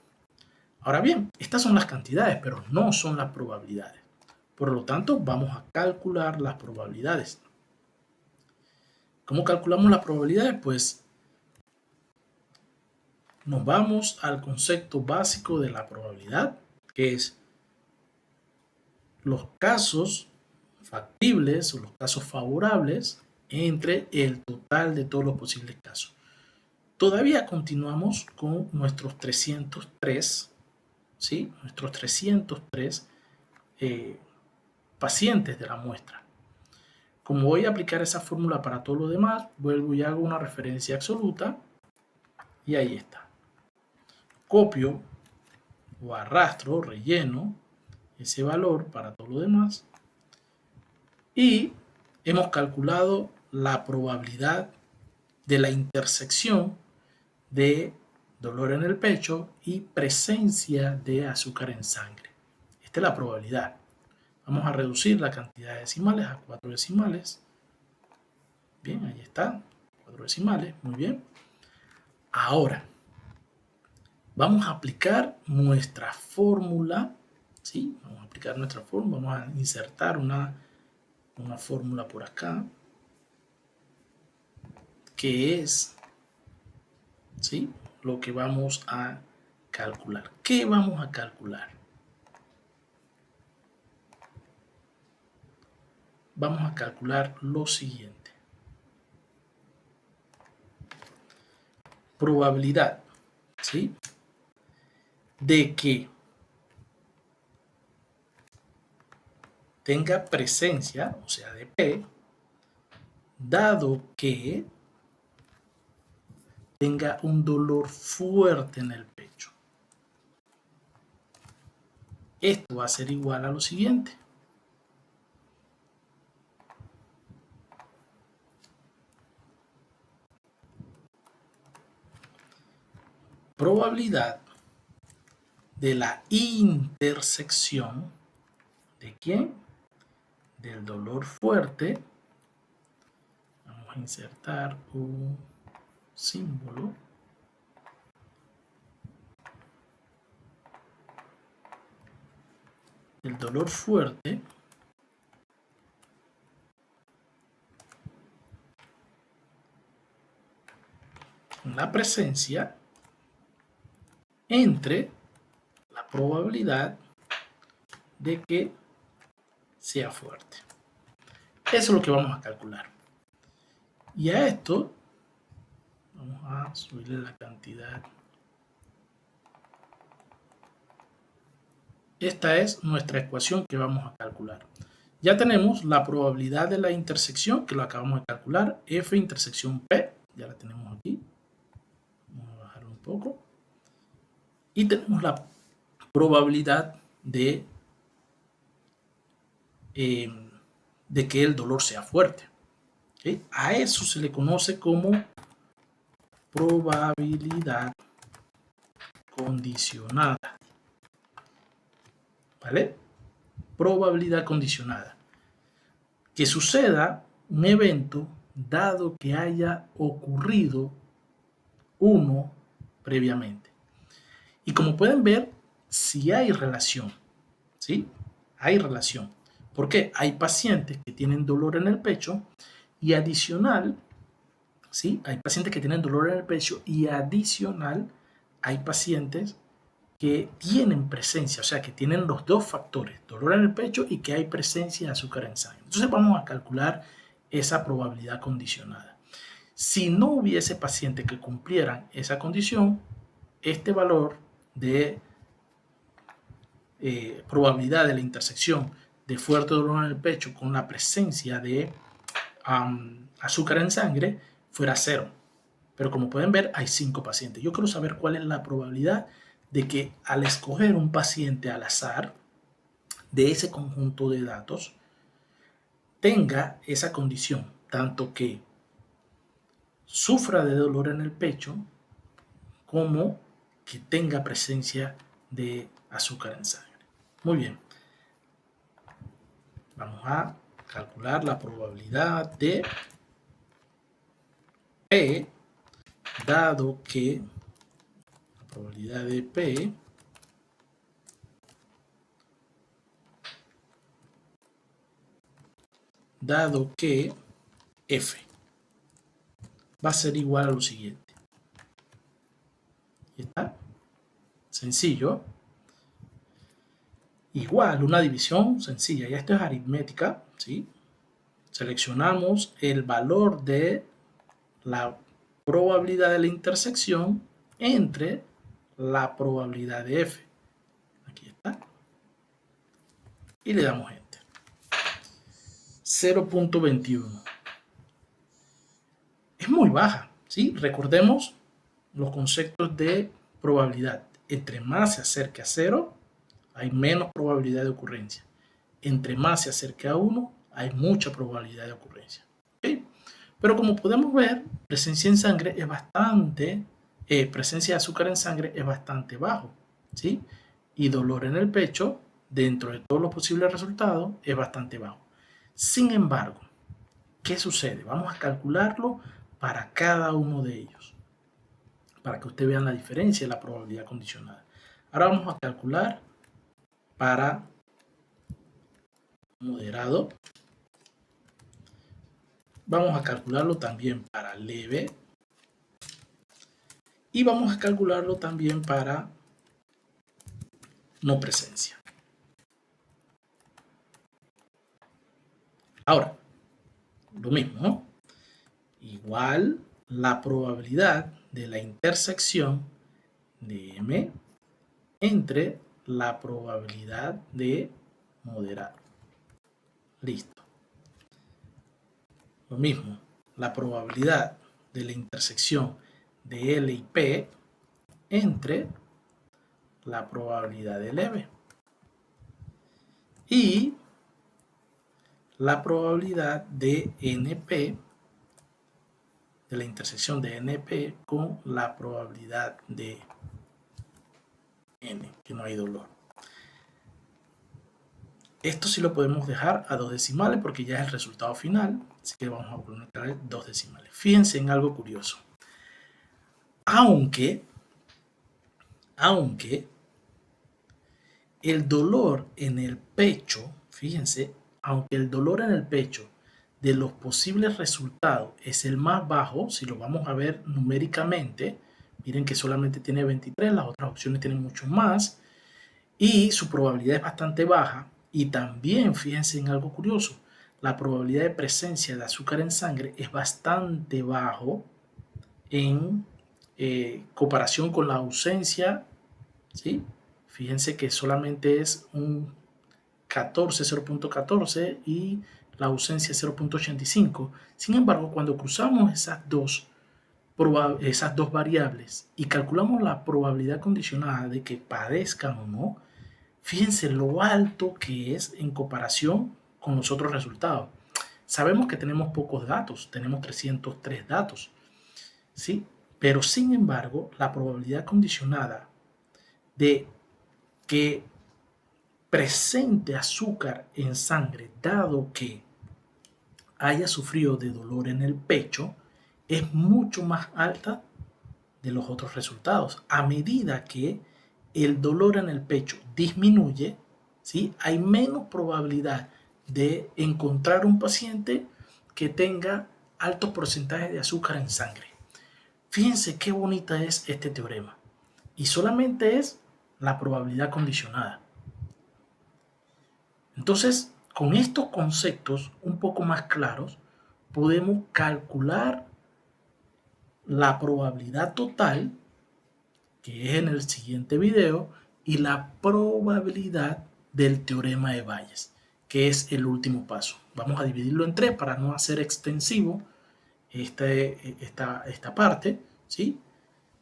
Ahora bien, estas son las cantidades, pero no son las probabilidades. Por lo tanto, vamos a calcular las probabilidades. ¿Cómo calculamos las probabilidades? Pues nos vamos al concepto básico de la probabilidad, que es los casos factibles o los casos favorables entre el total de todos los posibles casos. Todavía continuamos con nuestros 303, ¿sí? Nuestros 303 pacientes de la muestra. Como voy a aplicar esa fórmula para todo lo demás, vuelvo y hago una referencia absoluta y ahí está. Copio o arrastro, relleno ese valor para todo lo demás y hemos calculado la probabilidad de la intersección de dolor en el pecho y presencia de azúcar en sangre. Esta es la probabilidad. Vamos a reducir la cantidad de decimales a 4 decimales. Bien, ahí está, 4 decimales, muy bien. Ahora, vamos a aplicar nuestra fórmula, ¿sí? Vamos a aplicar nuestra fórmula, vamos a insertar una fórmula por acá, que es, ¿sí? Lo que vamos a calcular. ¿Qué vamos a calcular? Vamos a calcular lo siguiente. Probabilidad, ¿sí? De que tenga presencia, o sea, de P, dado que tenga un dolor fuerte en el pecho. Esto va a ser igual a lo siguiente. Probabilidad de la intersección ¿de quién? del dolor fuerte, vamos a insertar un símbolo. El dolor fuerte la presencia entre la probabilidad de que sea fuerte. Eso es lo que vamos a calcular. Y a esto vamos a subirle la cantidad. Esta es nuestra ecuación que vamos a calcular. Ya tenemos la probabilidad de la intersección, que lo acabamos de calcular, F intersección P, ya la tenemos aquí. Vamos a bajarlo un poco. Y tenemos la probabilidad de que el dolor sea fuerte. ¿Okay? A eso se le conoce como probabilidad condicionada. ¿Vale? Probabilidad condicionada. Que suceda un evento dado que haya ocurrido uno previamente. Y como pueden ver, sí hay relación. ¿Sí? Hay relación. ¿Por qué? Hay pacientes que tienen dolor en el pecho y adicional, ¿sí? Hay pacientes que tienen dolor en el pecho y adicional hay pacientes que tienen presencia, o sea, que tienen los dos factores, dolor en el pecho y que hay presencia de azúcar en sangre. Entonces vamos a calcular esa probabilidad condicionada. Si no hubiese pacientes que cumplieran esa condición, este valor de probabilidad de la intersección de fuerte dolor en el pecho con la presencia de azúcar en sangre fuera 0. Pero como pueden ver, hay 5 pacientes. Yo quiero saber cuál es la probabilidad de que al escoger un paciente al azar de ese conjunto de datos tenga esa condición, tanto que sufra de dolor en el pecho como que tenga presencia de azúcar en sangre. Muy bien. Vamos a calcular la probabilidad de P, dado que la probabilidad de P dado que F va a ser igual a lo siguiente. ¿Está? Sencillo. Igual, una división sencilla. Ya esto es aritmética, ¿sí? Seleccionamos el valor de la probabilidad de la intersección entre la probabilidad de F. Aquí está. Y le damos Enter. 0.21. Es muy baja, ¿sí? Recordemos los conceptos de probabilidad. Entre más se acerque a 0, hay menos probabilidad de ocurrencia. Entre más se acerque a 1, hay mucha probabilidad de ocurrencia. ¿Okay? Pero como podemos ver, presencia en sangre es bastante, presencia de azúcar en sangre es bastante bajo, ¿sí? Y dolor en el pecho, dentro de todos los posibles resultados, es bastante bajo. Sin embargo, ¿qué sucede? Vamos a calcularlo para cada uno de ellos, para que ustedes vean la diferencia de la probabilidad condicionada. Ahora vamos a calcular para moderado. Vamos a calcularlo también para leve. Y vamos a calcularlo también para no presencia. Ahora, lo mismo, ¿no? Igual la probabilidad de la intersección de M entre la probabilidad de moderado. Listo. Lo mismo, la probabilidad de la intersección de L y P entre la probabilidad de leve. Y la probabilidad de NP, de la intersección de NP con la probabilidad de N, que no hay dolor. Esto sí lo podemos dejar a 2 decimales porque ya es el resultado final, así que vamos a colocar 2 decimales. Fíjense en algo curioso. Aunque el dolor en el pecho, fíjense, aunque el dolor en el pecho de los posibles resultados es el más bajo, si lo vamos a ver numéricamente, miren que solamente tiene 23, las otras opciones tienen mucho más, y su probabilidad es bastante baja. Y también fíjense en algo curioso, la probabilidad de presencia de azúcar en sangre es bastante bajo en comparación con la ausencia, ¿sí? Fíjense que solamente es un 0.14 y la ausencia 0.85. Sin embargo, cuando cruzamos esas dos variables y calculamos la probabilidad condicionada de que padezcan o no, fíjense lo alto que es en comparación con los otros resultados. Sabemos que tenemos pocos datos, tenemos 303 datos, ¿sí? Pero sin embargo, la probabilidad condicionada de que presente azúcar en sangre, dado que haya sufrido de dolor en el pecho, es mucho más alta de los otros resultados. A medida que el dolor en el pecho disminuye, ¿sí? Hay menos probabilidad de encontrar un paciente que tenga altos porcentajes de azúcar en sangre. Fíjense qué bonita es este teorema. Y solamente es la probabilidad condicionada. Entonces, con estos conceptos un poco más claros, podemos calcular la probabilidad total, que es en el siguiente video, y la probabilidad del teorema de Bayes, que es el último paso. Vamos a dividirlo en 3 para no hacer extensivo esta parte, ¿sí?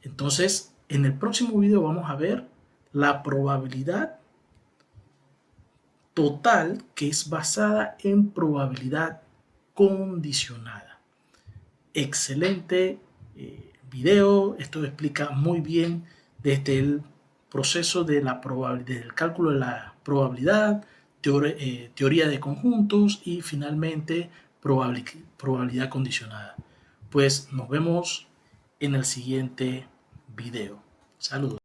Entonces, en el próximo video vamos a ver la probabilidad total, que es basada en probabilidad condicionada. Excelente video, esto explica muy bien desde el proceso de del cálculo de la probabilidad, teoría de conjuntos y finalmente probabilidad condicionada. Pues nos vemos en el siguiente video. Saludos.